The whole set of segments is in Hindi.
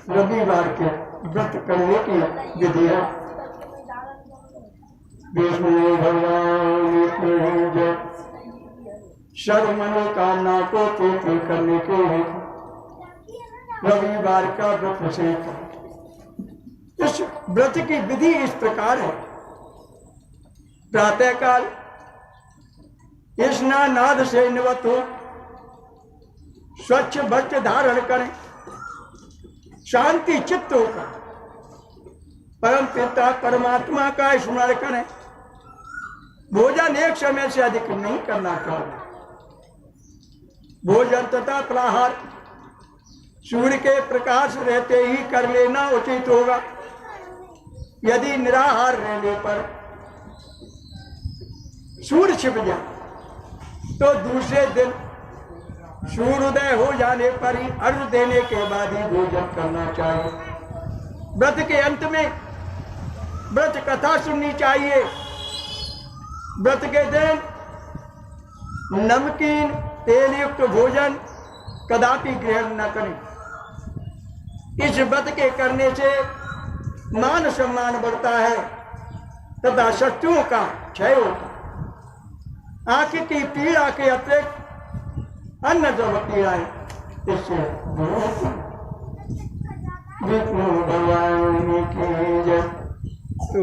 रविवार के व्रत करने की विधि है। विष्णु भगवान की सर्व मनोकामना को पूर्ण करने के लिए रविवार का व्रत से इस व्रत की विधि इस प्रकार है। प्रातः काल स्नानाद से निवृत्त हो स्वच्छ वस्त्र धारण करें, शांति चित्त होकर परम पिता परमात्मा का स्मरण करें। भोजन एक समय से अधिक नहीं करना चाहिए। भोजन तथा फलाहार सूर्य के प्रकाश रहते ही कर लेना उचित होगा। यदि निराहार रहने पर सूर्य छिप जाए तो दूसरे दिन सूर्योदय हो जाने पर ही अर्घ्य देने के बाद ही भोजन करना चाहिए। व्रत के अंत में व्रत कथा सुननी चाहिए। व्रत के दिन नमकीन तेल युक्त भोजन कदापि ग्रहण न करें। इस व्रत के करने से मान सम्मान बढ़ता है तथा शत्रुओं का क्षय होता है। आंख की पीड़ा के अतिरिक्त अन्य जो पीड़ाएं इससे विष्णु भगवान की जय। तो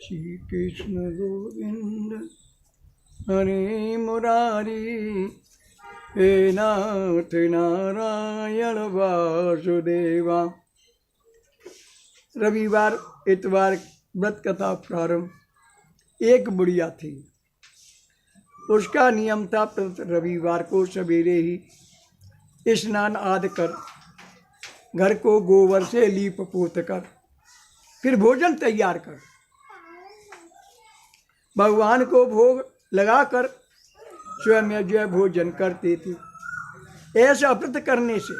श्री कृष्ण गोविंद हरे मुरारी हे नाथ नारायण वासुदेवा। रविवार इतवार व्रत कथा प्रारंभ। एक बुढ़िया थी, उसका नियम था प्रति रविवार को सवेरे ही स्नान आदि कर घर को गोबर से लीप पोत कर फिर भोजन तैयार कर भगवान को भोग लगाकर स्वयं जो भोजन करती थी। ऐसा व्रत करने से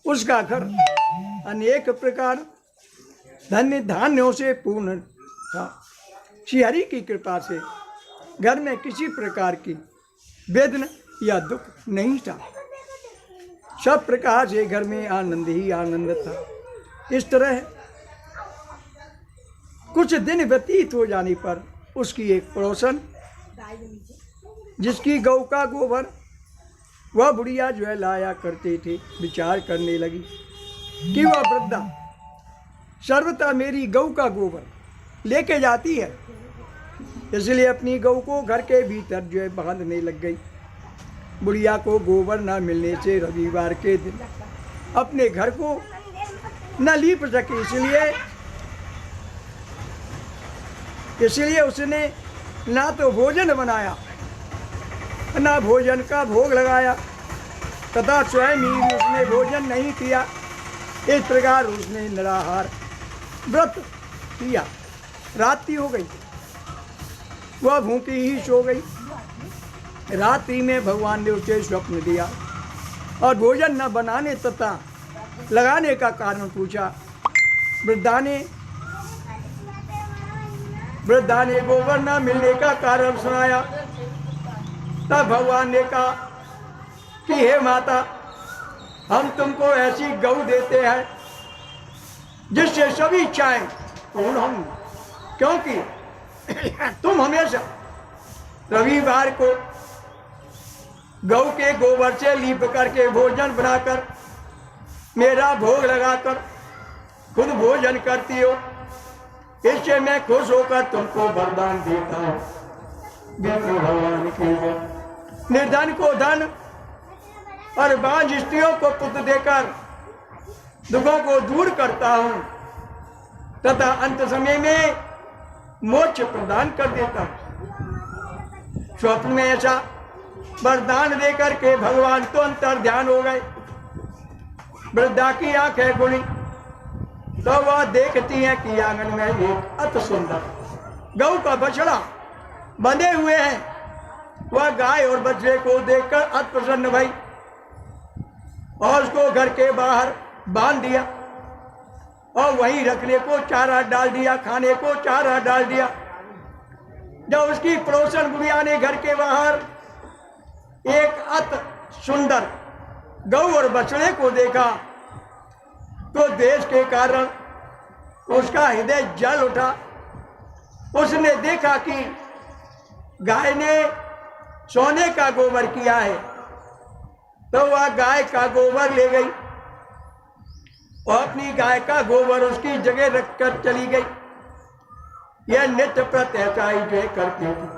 उसका घर अनेक प्रकार धन्य धान्यों से पूर्ण था। श्री हरि की कृपा से घर में किसी प्रकार की वेदना या दुख नहीं था। सब प्रकार से घर में आनंद ही आनंद था। इस तरह कुछ दिन व्यतीत हो जाने पर उसकी एक पड़ोसन जिसकी गौ का गोबर वह बुढ़िया जो है लाया करते थे, विचार करने लगी कि वह वृद्धा सर्वथा मेरी गौ का गोबर लेके जाती है, इसलिए अपनी गौ को घर के भीतर जो है बांधने लग गई। बुढ़िया को गोबर न मिलने से रविवार के दिन अपने घर को न लीप सके, इसलिए उसने ना तो भोजन बनाया ना भोजन का भोग लगाया तथा स्वयं ही उसने भोजन नहीं किया। इस प्रकार उसने निराहार व्रत किया। रात्रि हो गई, वह भूखी ही सो गई। रात्रि में भगवान ने उसे स्वप्न दिया और भोजन न बनाने तथा लगाने का कारण पूछा। वृद्धा ने गोबर न मिलने का कारण सुनाया। तब भगवान ने कहा कि हे माता, हम तुमको ऐसी गौ देते हैं जिससे सभी इच्छाएं पूर्ण होंगी, क्योंकि तुम हमेशा रविवार को गौ के गोबर से लीप करके भोजन बनाकर मेरा भोग लगाकर खुद भोजन करती हो। इससे मैं खुश होकर तुमको वरदान देता हूँ। विष्णु भगवान की जय। निर्धन को धन और बांझ स्त्रियों को पुत्र देकर दुखों को दूर करता हूँ तथा अंत समय में मोक्ष प्रदान कर देता हूँ। स्वप्न में ऐसा वरदान देकर के भगवान तो अंतर ध्यान हो गए। वृद्धा की आंख है गुणी, तो वह देखती है कि आंगन में एक अति सुंदर गौ का बछड़ा बंधे हुए हैं। वह गाय और बछड़े को देखकर अति प्रसन्न भई और उसको घर के बाहर बांध दिया और वहीं रखने को चारा डाल दिया, खाने को चारा डाल दिया। जब उसकी पड़ोसन बुढ़िया ने घर के बाहर एक अति सुंदर गौ और बछड़े को देखा तो देश के कारण उसका हृदय जल उठा। उसने देखा कि गाय ने सोने का गोबर किया है, तो वह गाय का गोबर ले गई और अपनी गाय का गोबर उसकी जगह रखकर चली गई। यह नित्य प्रत्यय जो करती थी।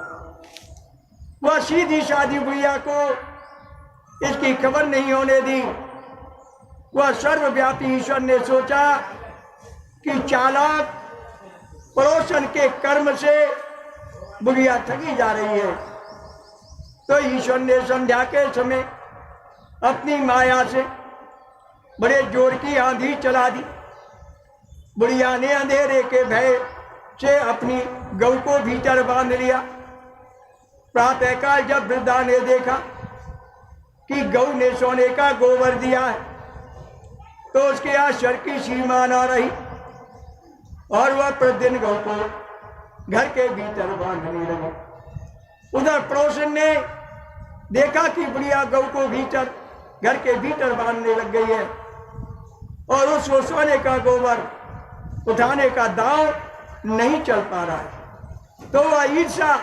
वह सीधी सादी बुढ़िया को इसकी खबर नहीं होने दी। वह सर्वव्यापी ईश्वर ने सोचा कि चालाक पड़ोसन के कर्म से बुढ़िया ठगी जा रही है, तो ईश्वर ने संध्या के समय अपनी माया से बड़े जोर की आंधी चला दी। बुढ़िया ने अंधेरे के भय से अपनी गौ को भीतर बांध लिया। प्रातःकाल जब वृद्धा ने देखा कि गौ ने सोने का गोबर दिया है, तो उसके आश्चर्य की सीमा न रही और वह प्रतिदिन गौ को घर के भीतर बांधने लगे। उधर पड़ोसन ने देखा कि बुढ़िया गौ को भीतर घर के भीतर बांधने लग गई है और उसको सोने का गोबर उठाने का दांव नहीं चल पा रहा है, तो वह ईर्ष्या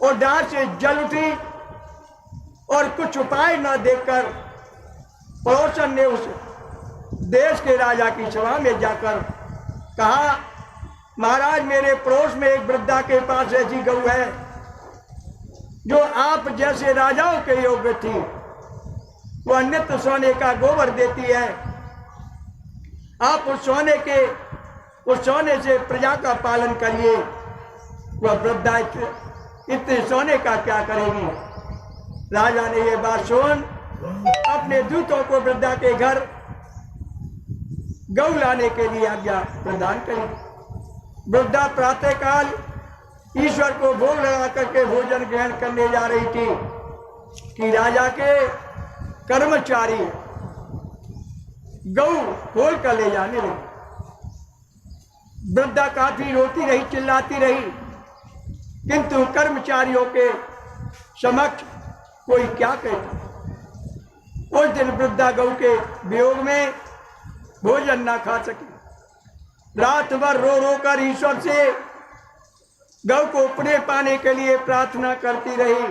और डांट से जल उठी और कुछ उपाय न देखकर पड़ोसन ने उस देश के राजा की सभा में जाकर कहा, महाराज, मेरे पड़ोस में एक वृद्धा के पास ऐसी गौ है जो आप जैसे राजाओं के योग्य थी। वह नित्य सोने का गोबर देती है। आप उस सोने से प्रजा का पालन करिए। वह वृद्धा इतने सोने का क्या करेगी? राजा ने यह बात सुन अपने दूतों को वृद्धा के घर गौ लाने के लिए आज्ञा प्रदान करी। वृद्धा प्रातःकाल ईश्वर को भोग लगा करके भोजन ग्रहण करने जा रही थी कि राजा के कर्मचारी गौ खोल कर ले जाने लगे। वृद्धा काफी रोती रही, चिल्लाती रही, किंतु कर्मचारियों के समक्ष कोई क्या कहता। उस दिन वृद्धा गौ के वियोग में भोजन न खा सकी। रात भर रो रो कर ईश्वर से गौ को पुनः पाने के लिए प्रार्थना करती रही।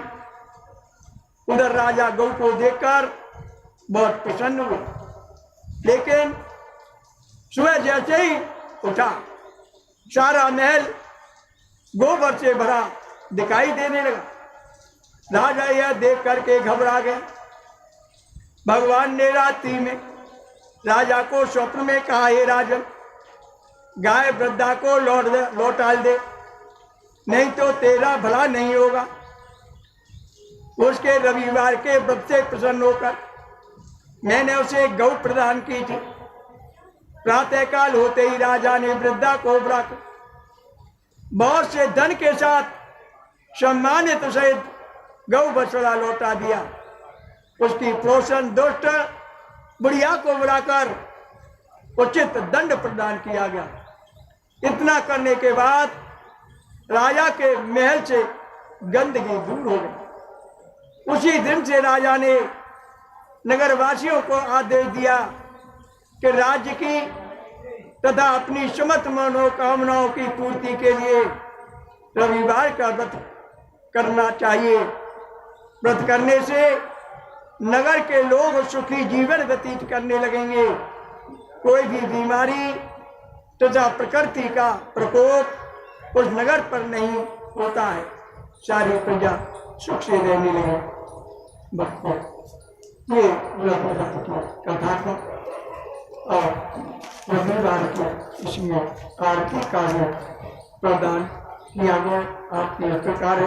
उधर राजा गौ को देखकर बहुत प्रसन्न हुए, लेकिन सुबह जैसे ही उठा, सारा महल गोबर से भरा दिखाई देने लगा। राजा यह देख करके घबरा गया। भगवान ने रात्रि में राजा को स्वप्न में कहा, हे राजन, गाय वृद्धा को लौटा दे, नहीं तो तेरा भला नहीं होगा। उसके रविवार के व्रत से प्रसन्न होकर मैंने उसे गौ प्रदान की थी। प्रातःकाल होते ही राजा ने वृद्धा को बुलाकर बहुत से धन के साथ सम्मानित सहित गौ बछड़ा लौटा दिया। उसकी पड़ोसन दुष्ट बुढ़िया को बुलाकर उचित दंड प्रदान किया गया। इतना करने के बाद राजा के महल से गंदगी दूर हो गई। उसी दिन से राजा ने नगरवासियों को आदेश दिया कि राज्य की तथा अपनी समस्त मनोकामनाओं की पूर्ति के लिए रविवार का व्रत करना चाहिए। व्रत करने से नगर के लोग सुखी जीवन व्यतीत करने लगेंगे। कोई भी बीमारी तथा प्रकृति का प्रकोप उस नगर पर नहीं होता है। सारी प्रजा सुख से रहने लगे। ये कथा था और रविवार को इसमें आर्थिक कार्य प्रदान किया गया। आपके प्रकार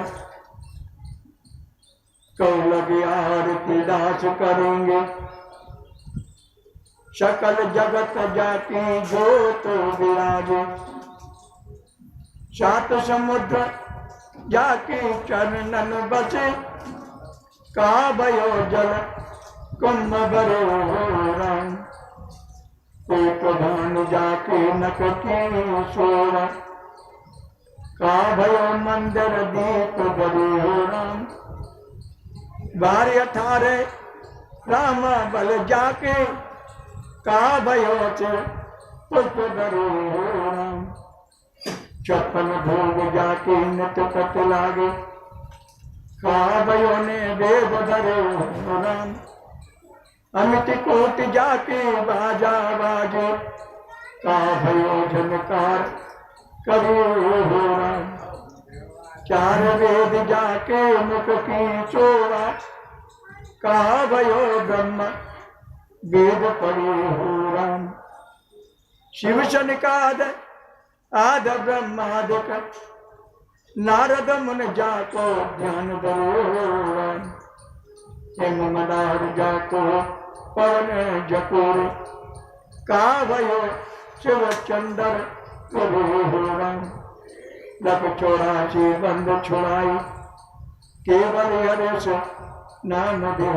कौ लगे आरती दास करेंगे, सकल जगत जाति जो तो विराजे। सात समुद्र जाके चरणन बसे, का भयो जल कुंभ भरो राम। एक धान जाके नक की सोरा, का भयो मंदिर दीप भरो राम। 12 18 राम बल जाके, का भयो चे पुष्प धरो राम। 56 भोग जाके नित पत लागे, का भयो ने देव धरो राम। अमित कोट जाके बाजा बाजे, का भयो झनकार करो राम। 4 वेद जाके मुख की चोरा, का भयो ब्रह्म वेद पढ़े हो राम। शिव शनिकाद आद ब्रह्मादिक, नारद मुन जाको ध्यान धरो राम। हेम मदार जाको पवन जपूर, का भयो शिव चंद्र करो हो राम। लख 84 बंद छुड़ाई, केवल हरे से नाम दे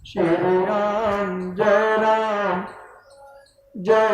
श्री राम जय जय